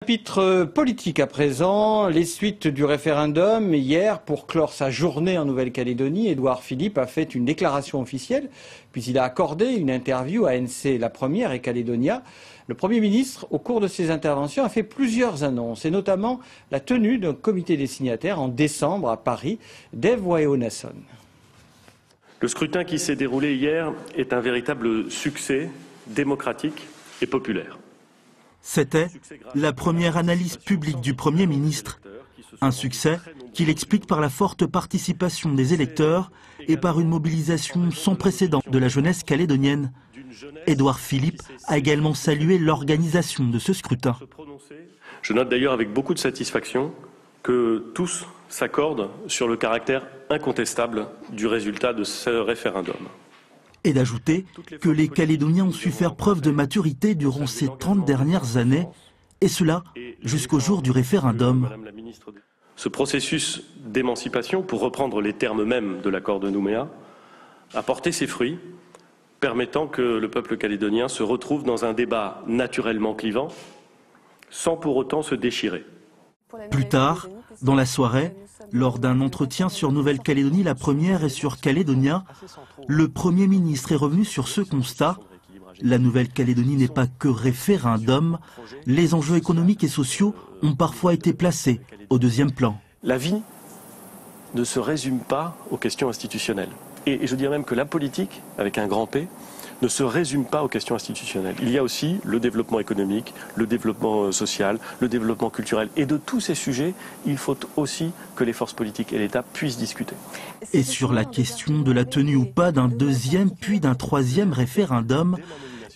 Chapitre politique à présent, les suites du référendum. Hier, pour clore sa journée en Nouvelle-Calédonie, Édouard Philippe a fait une déclaration officielle, puis il a accordé une interview à ANC La Première et Calédonia. Le Premier ministre, au cours de ses interventions, a fait plusieurs annonces, et notamment la tenue d'un comité des signataires en décembre à Paris. Dave Waeo-Nasson. Le scrutin qui s'est déroulé hier est un véritable succès démocratique et populaire. C'était la première analyse publique du Premier ministre, un succès qu'il explique par la forte participation des électeurs et par une mobilisation sans précédent de la jeunesse calédonienne. Édouard Philippe a également salué l'organisation de ce scrutin. Je note d'ailleurs avec beaucoup de satisfaction que tous s'accordent sur le caractère incontestable du résultat de ce référendum. Et d'ajouter que les Calédoniens ont su faire preuve de maturité durant ces 30 dernières années, et cela jusqu'au jour du référendum. Ce processus d'émancipation, pour reprendre les termes mêmes de l'accord de Nouméa, a porté ses fruits, permettant que le peuple calédonien se retrouve dans un débat naturellement clivant, sans pour autant se déchirer. Plus tard, dans la soirée, lors d'un entretien sur Nouvelle-Calédonie La Première et sur Calédonia, le Premier ministre est revenu sur ce constat. La Nouvelle-Calédonie n'est pas que référendum. Les enjeux économiques et sociaux ont parfois été placés au deuxième plan. La vie ne se résume pas aux questions institutionnelles. Et je dirais même que la politique, avec un grand P, ne se résume pas aux questions institutionnelles. Il y a aussi le développement économique, le développement social, le développement culturel. Et de tous ces sujets, il faut aussi que les forces politiques et l'État puissent discuter. Et sur la question de la tenue ou pas d'un deuxième puis d'un troisième référendum,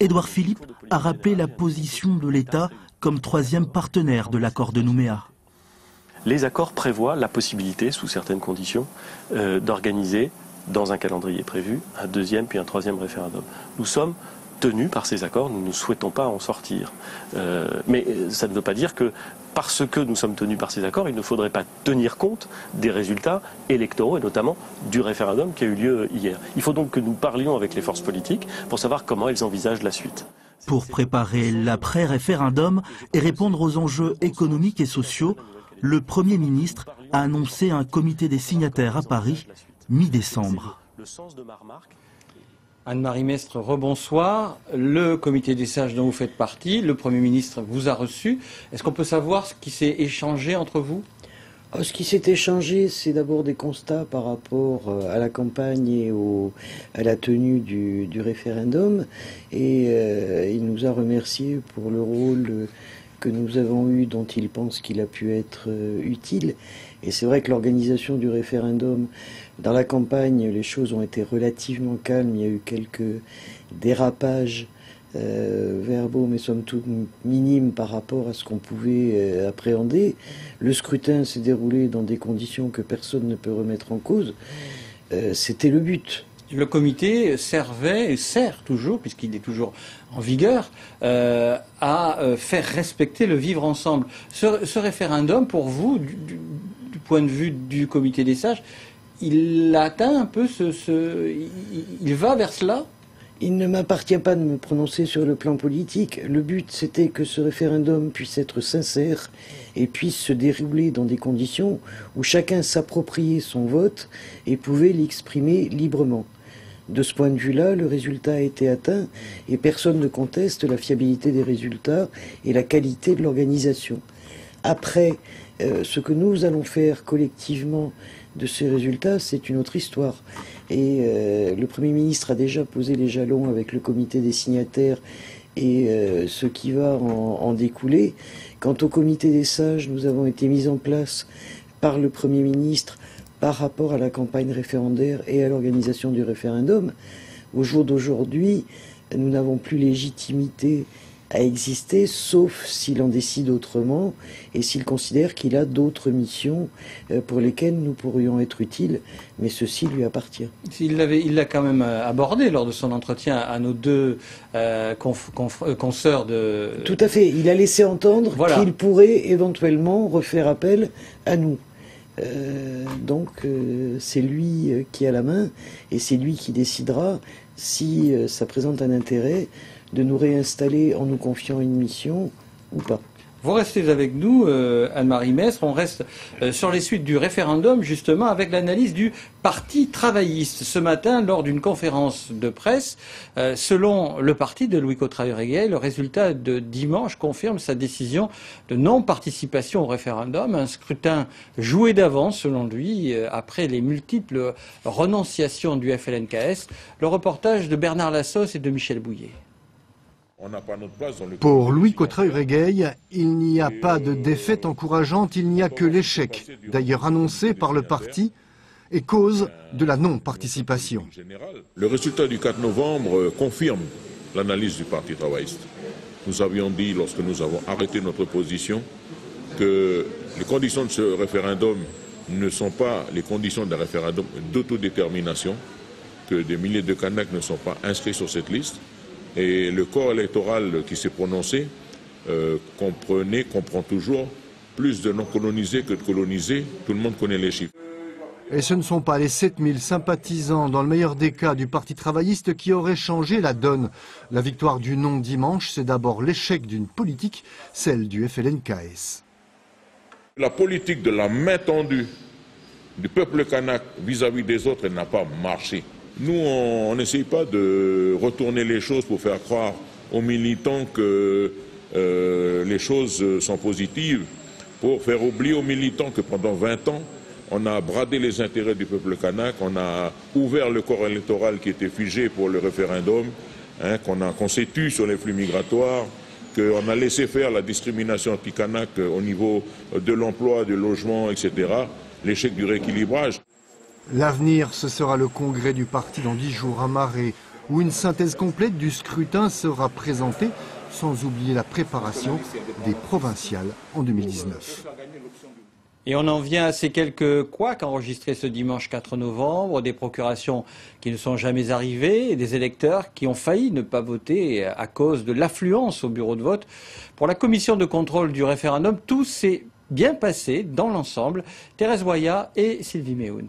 Édouard Philippe a rappelé la position de l'État comme troisième partenaire de l'accord de Nouméa. Les accords prévoient la possibilité, sous certaines conditions, d'organiser dans un calendrier prévu, un deuxième puis un troisième référendum. Nous sommes tenus par ces accords, nous ne souhaitons pas en sortir. Mais ça ne veut pas dire que parce que nous sommes tenus par ces accords, il ne faudrait pas tenir compte des résultats électoraux et notamment du référendum qui a eu lieu hier. Il faut donc que nous parlions avec les forces politiques pour savoir comment elles envisagent la suite. Pour préparer l'après-référendum et répondre aux enjeux économiques et sociaux, le Premier ministre a annoncé un comité des signataires à Paris mi-décembre. Anne-Marie Mestre, rebonsoir. Le comité des sages dont vous faites partie, le Premier ministre vous a reçu. Est-ce qu'on peut savoir ce qui s'est échangé entre vous ? Ce qui s'est échangé, c'est d'abord des constats par rapport à la campagne et à la tenue du référendum. Et il nous a remerciés pour le rôle que nous avons eu, dont il pense qu'il a pu être utile. Et c'est vrai que l'organisation du référendum, dans la campagne, les choses ont été relativement calmes. Il y a eu quelques dérapages verbaux, mais somme toute minimes par rapport à ce qu'on pouvait appréhender. Le scrutin s'est déroulé dans des conditions que personne ne peut remettre en cause. C'était le but. Le comité servait et sert toujours, puisqu'il est toujours en vigueur, à faire respecter le vivre ensemble. Ce référendum, pour vous, du point de vue du comité des sages, il atteint un peu il va vers cela ? Il ne m'appartient pas de me prononcer sur le plan politique. Le but, c'était que ce référendum puisse être sincère et puisse se dérouler dans des conditions où chacun s'appropriait son vote et pouvait l'exprimer librement. De ce point de vue-là, le résultat a été atteint et personne ne conteste la fiabilité des résultats et la qualité de l'organisation. Après, ce que nous allons faire collectivement de ces résultats, c'est une autre histoire. Et le Premier ministre a déjà posé les jalons avec le comité des signataires et ce qui va en découler. Quant au comité des sages, nous avons été mis en place par le Premier ministre par rapport à la campagne référendaire et à l'organisation du référendum. Au jour d'aujourd'hui, nous n'avons plus légitimité à exister, sauf s'il en décide autrement et s'il considère qu'il a d'autres missions pour lesquelles nous pourrions être utiles, mais ceci lui appartient. Il l'a quand même abordé lors de son entretien à nos deux consoeurs de... Tout à fait, il a laissé entendre qu'il pourrait éventuellement refaire appel à nous. Donc c'est lui qui a la main et c'est lui qui décidera si ça présente un intérêt de nous réinstaller en nous confiant une mission ou pas. Vous restez avec nous, Anne-Marie Mestre. On reste sur les suites du référendum, justement, avec l'analyse du Parti travailliste. Ce matin, lors d'une conférence de presse, selon le parti de Louis Cotreil-Regueil, le résultat de dimanche confirme sa décision de non-participation au référendum. Un scrutin joué d'avance, selon lui, après les multiples renonciations du FLNKS. Le reportage de Bernard Lassos et de Michel Bouillet. Pour Louis Cotreil-Regueil, il n'y a pas de défaite encourageante, il n'y a que l'échec, d'ailleurs annoncé par le parti, et cause de la non-participation. Le résultat du 4 novembre confirme l'analyse du Parti travailliste. Nous avions dit, lorsque nous avons arrêté notre position, que les conditions de ce référendum ne sont pas les conditions d'un référendum d'autodétermination, que des milliers de Kanaks ne sont pas inscrits sur cette liste. Et le corps électoral qui s'est prononcé comprend toujours plus de non-colonisés que de colonisés. Tout le monde connaît les chiffres. Et ce ne sont pas les 7000 sympathisants, dans le meilleur des cas, du Parti travailliste qui auraient changé la donne. La victoire du non dimanche, c'est d'abord l'échec d'une politique, celle du FLNKS. La politique de la main tendue du peuple kanak vis-à-vis des autres, elle n'a pas marché. Nous, on n'essaye pas de retourner les choses pour faire croire aux militants que les choses sont positives, pour faire oublier aux militants que pendant 20 ans, on a bradé les intérêts du peuple kanak, on a ouvert le corps électoral qui était figé pour le référendum, qu'on s'est tu sur les flux migratoires, qu'on a laissé faire la discrimination anti-kanak au niveau de l'emploi, du logement, etc. L'échec du rééquilibrage. L'avenir, ce sera le congrès du parti dans 10 jours à Marais, où une synthèse complète du scrutin sera présentée, sans oublier la préparation des provinciales en 2019. Et on en vient à ces quelques couacs enregistrés ce dimanche 4 novembre, des procurations qui ne sont jamais arrivées, et des électeurs qui ont failli ne pas voter à cause de l'affluence au bureau de vote. Pour la commission de contrôle du référendum, tout s'est bien passé dans l'ensemble. Thérèse Roya et Sylvie Méhoun.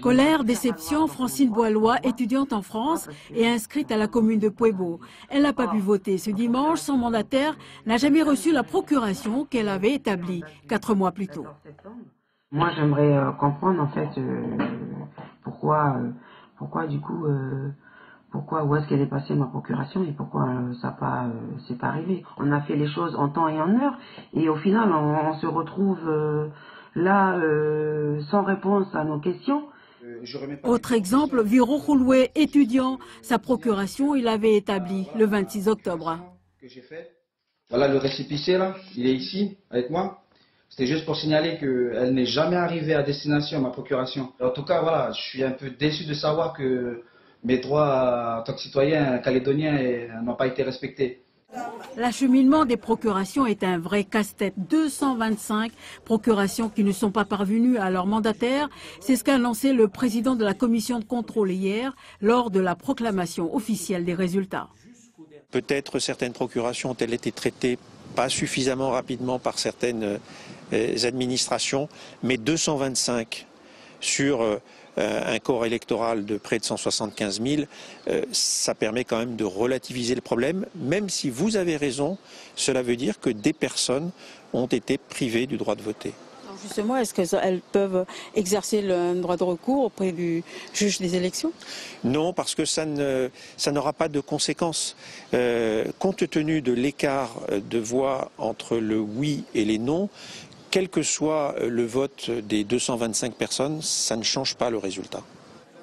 Colère, déception, Francine Boilois, étudiante en France et inscrite à la commune de Puebo. Elle n'a pas pu voter ce dimanche. Son mandataire n'a jamais reçu la procuration qu'elle avait établie 4 mois plus tôt. Moi, j'aimerais comprendre en fait pourquoi où est-ce qu'elle est passée ma procuration et pourquoi c'est pas arrivé. On a fait les choses en temps et en heure et au final on se retrouve là sans réponse à nos questions. Autre exemple, Viro Khouloué, étudiant, sa procuration il avait établie le 26 octobre. Voilà le récépissé là, il est ici avec moi. C'était juste pour signaler qu'elle n'est jamais arrivée à destination, ma procuration. En tout cas, voilà, je suis un peu déçu de savoir que mes droits en tant que citoyen calédonien n'ont pas été respectés. L'acheminement des procurations est un vrai casse-tête. 225 procurations qui ne sont pas parvenues à leur mandataire. C'est ce qu'a annoncé le président de la commission de contrôle hier lors de la proclamation officielle des résultats. Peut-être certaines procurations ont-elles été traitées pas suffisamment rapidement par certaines administrations, mais 225 sur un corps électoral de près de 175 000, ça permet quand même de relativiser le problème, même si vous avez raison, cela veut dire que des personnes ont été privées du droit de voter. Alors justement, est-ce qu'elles peuvent exercer le droit de recours auprès du juge des élections? Non, parce que ça n'aura pas de conséquences. Compte tenu de l'écart de voix entre le oui et les non, quel que soit le vote des 225 personnes, ça ne change pas le résultat.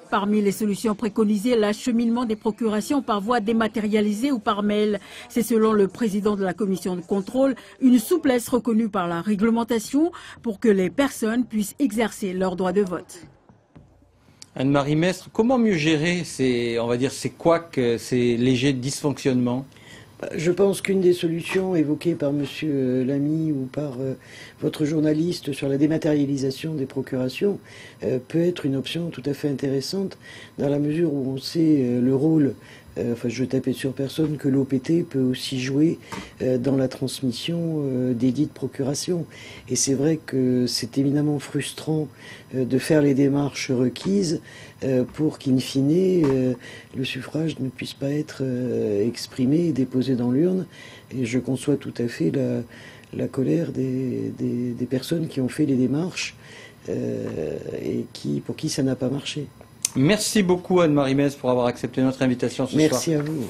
Parmi les solutions préconisées, l'acheminement des procurations par voie dématérialisée ou par mail. C'est selon le président de la commission de contrôle une souplesse reconnue par la réglementation pour que les personnes puissent exercer leur droit de vote. Anne-Marie Mestre, comment mieux gérer ces couacs, ces légers dysfonctionnements ? Je pense qu'une des solutions évoquées par M. Lamy ou par votre journaliste sur la dématérialisation des procurations peut être une option tout à fait intéressante dans la mesure où on sait le rôle enfin je tapais sur personne, que l'OPT peut aussi jouer dans la transmission des dites procurations. Et c'est vrai que c'est éminemment frustrant de faire les démarches requises pour qu'in fine le suffrage ne puisse pas être exprimé et déposé dans l'urne. Et je conçois tout à fait la colère des personnes qui ont fait les démarches et pour qui ça n'a pas marché. Merci beaucoup Anne-Marie Metz pour avoir accepté notre invitation ce soir. Merci à vous.